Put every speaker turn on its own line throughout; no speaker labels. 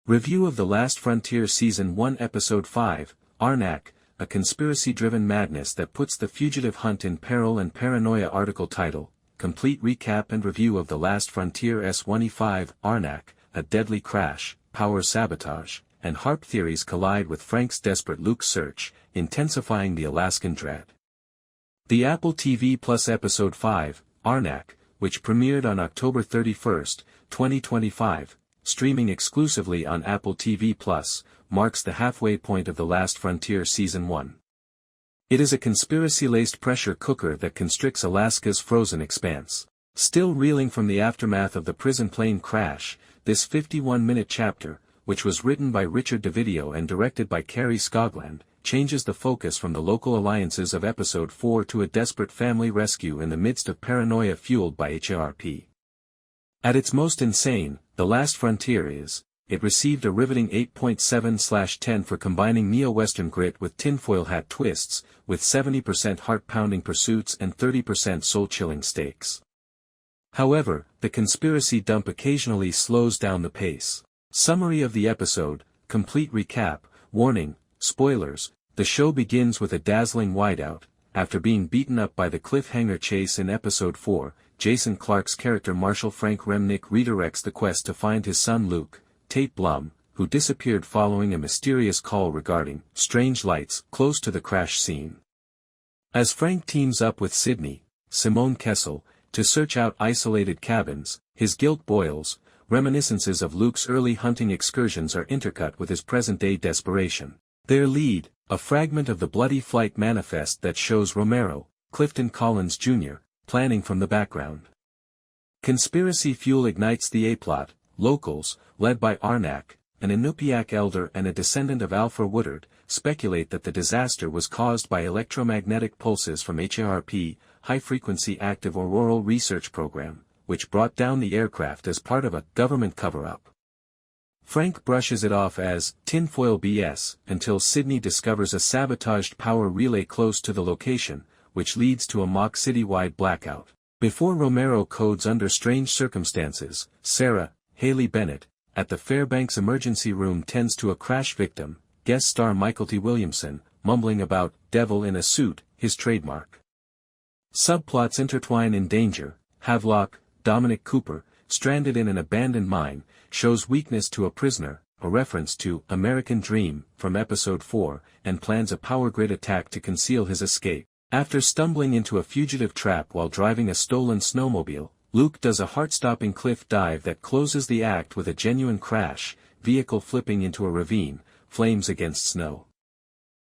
Review of The Last Frontier Season 1 Episode 5, Arnaq, a conspiracy-driven madness that puts the fugitive hunt in peril and Paranoia article title, complete recap and review of The Last Frontier S-1E5, Arnaq, a deadly crash, power sabotage, and HAARP theories collide with Frank's desperate Luke search, intensifying the Alaskan dread. The Apple TV Plus Episode 5, Arnaq, which premiered on October 31, 2025, streaming exclusively on Apple TV Plus, marks the halfway point of The Last Frontier Season 1. It is a conspiracy-laced pressure cooker that constricts Alaska's frozen expanse. Still reeling from the aftermath of the prison plane crash, this 51-minute chapter, which was written by Richard DeVideo and directed by Kari Skogland, changes the focus from the local alliances of Episode 4 to a desperate family rescue in the midst of paranoia fueled by HAARP. At its most insane, The Last Frontier it received a riveting 8.7/10 for combining neo-Western grit with tinfoil-hat twists, with 70% heart-pounding pursuits and 30% soul-chilling stakes. However, the conspiracy dump occasionally slows down the pace. Summary of the episode, complete recap, warning, spoilers. The show begins with a dazzling whiteout. After being beaten up by the cliffhanger chase in Episode 4, Jason Clarke's character Marshal Frank Remnick redirects the quest to find his son Luke, Tait Blum, who disappeared following a mysterious call regarding strange lights close to the crash scene. As Frank teams up with Sidney, Simone Kessell, to search out isolated cabins, his guilt boils. Reminiscences of Luke's early hunting excursions are intercut with his present-day desperation. Their lead, a fragment of the Bloody Flight manifest that shows Romero, Clifton Collins Jr., planning from the background. Conspiracy fuel ignites the A-plot. Locals, led by Arnaq, an Inupiaq elder and a descendant of Alfre Woodard, speculate that the disaster was caused by electromagnetic pulses from HAARP, High-Frequency Active Auroral Research Program, which brought down the aircraft as part of a government cover-up. Frank brushes it off as tinfoil BS until Sidney discovers a sabotaged power relay close to the location, which leads to a mock citywide blackout. Before Romero codes under strange circumstances, Sarah, Haley Bennett, at the Fairbanks emergency room tends to a crash victim, guest star Mykelti Williamson, mumbling about devil in a suit, his trademark. Subplots intertwine in danger. Havelock, Dominic Cooper, stranded in an abandoned mine, shows weakness to a prisoner, a reference to American Dream from Episode 4, and plans a power grid attack to conceal his escape. After stumbling into a fugitive trap while driving a stolen snowmobile, Luke does a heart-stopping cliff dive that closes the act with a genuine crash, vehicle flipping into a ravine, flames against snow.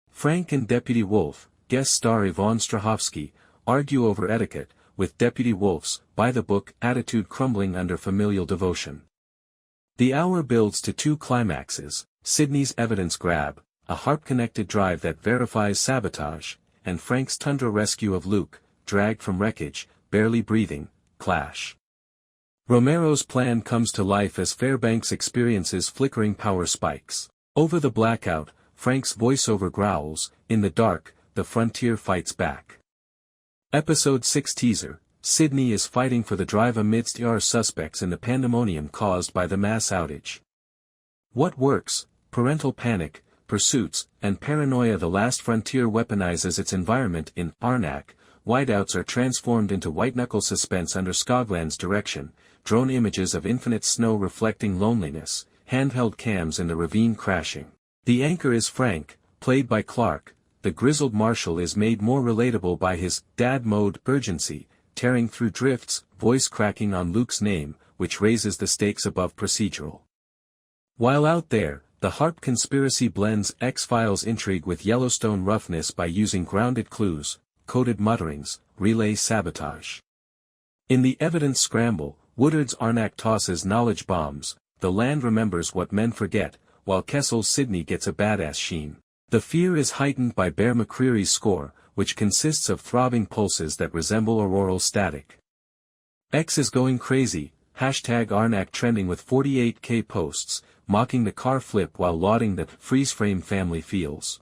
Frank and Deputy Wolf, guest star Yvonne Strahovski, argue over etiquette, with Deputy Wolf's, by-the-book, attitude crumbling under familial devotion. The hour builds to two climaxes, Sidney's evidence grab, a HAARP-connected drive that verifies sabotage, and Frank's tundra rescue of Luke, dragged from wreckage, barely breathing, clash. Romero's plan comes to life as Fairbanks experiences flickering power spikes. Over the blackout, Frank's voiceover growls, "In the dark, the frontier fights back." Episode 6 teaser, Sidney is fighting for the drive amidst ER suspects in the pandemonium caused by the mass outage. What works? Parental panic, pursuits, and paranoia. The Last Frontier weaponizes its environment in Arnaq. Whiteouts are transformed into white-knuckle suspense under Skogland's direction, drone images of infinite snow reflecting loneliness, handheld cams in the ravine crashing. The anchor is Frank, played by Clarke. The grizzled marshal is made more relatable by his dad mode urgency, tearing through drifts, voice cracking on Luke's name, which raises the stakes above procedural. While out there, the HAARP conspiracy blends X-Files intrigue with Yellowstone roughness by using grounded clues, coded mutterings, relay sabotage. In the evidence scramble, Woodard's Arnaq tosses knowledge bombs, the land remembers what men forget, while Kessell's Sidney gets a badass sheen. The fear is heightened by Bear McCreary's score, which consists of throbbing pulses that resemble auroral static. X is going crazy, #Arnaq trending with 48K posts, mocking the car flip while lauding the freeze-frame family feels.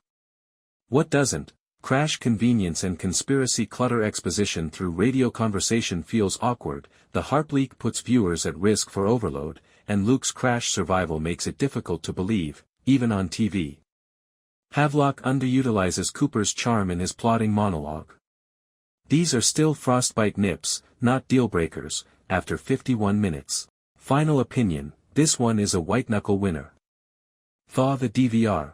What doesn't? Crash convenience and conspiracy clutter. Exposition through radio conversation feels awkward. The HAARP leak puts viewers at risk for overload, and Luke's crash survival makes it difficult to believe, even on TV. Havelock underutilizes Cooper's charm in his plotting monologue. These are still frostbite nips, not deal-breakers, after 51 minutes. Final opinion, this one is a white-knuckle winner. Thaw the DVR.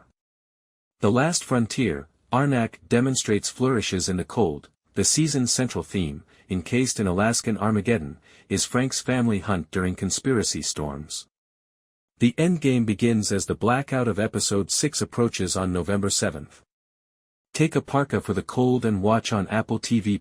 The Last Frontier, Arnaq demonstrates flourishes in the cold. The season's central theme, encased in Alaskan Armageddon, is Frank's family hunt during conspiracy storms. The endgame begins as the blackout of Episode 6 approaches on November 7th. Take a parka for the cold and watch on Apple TV+.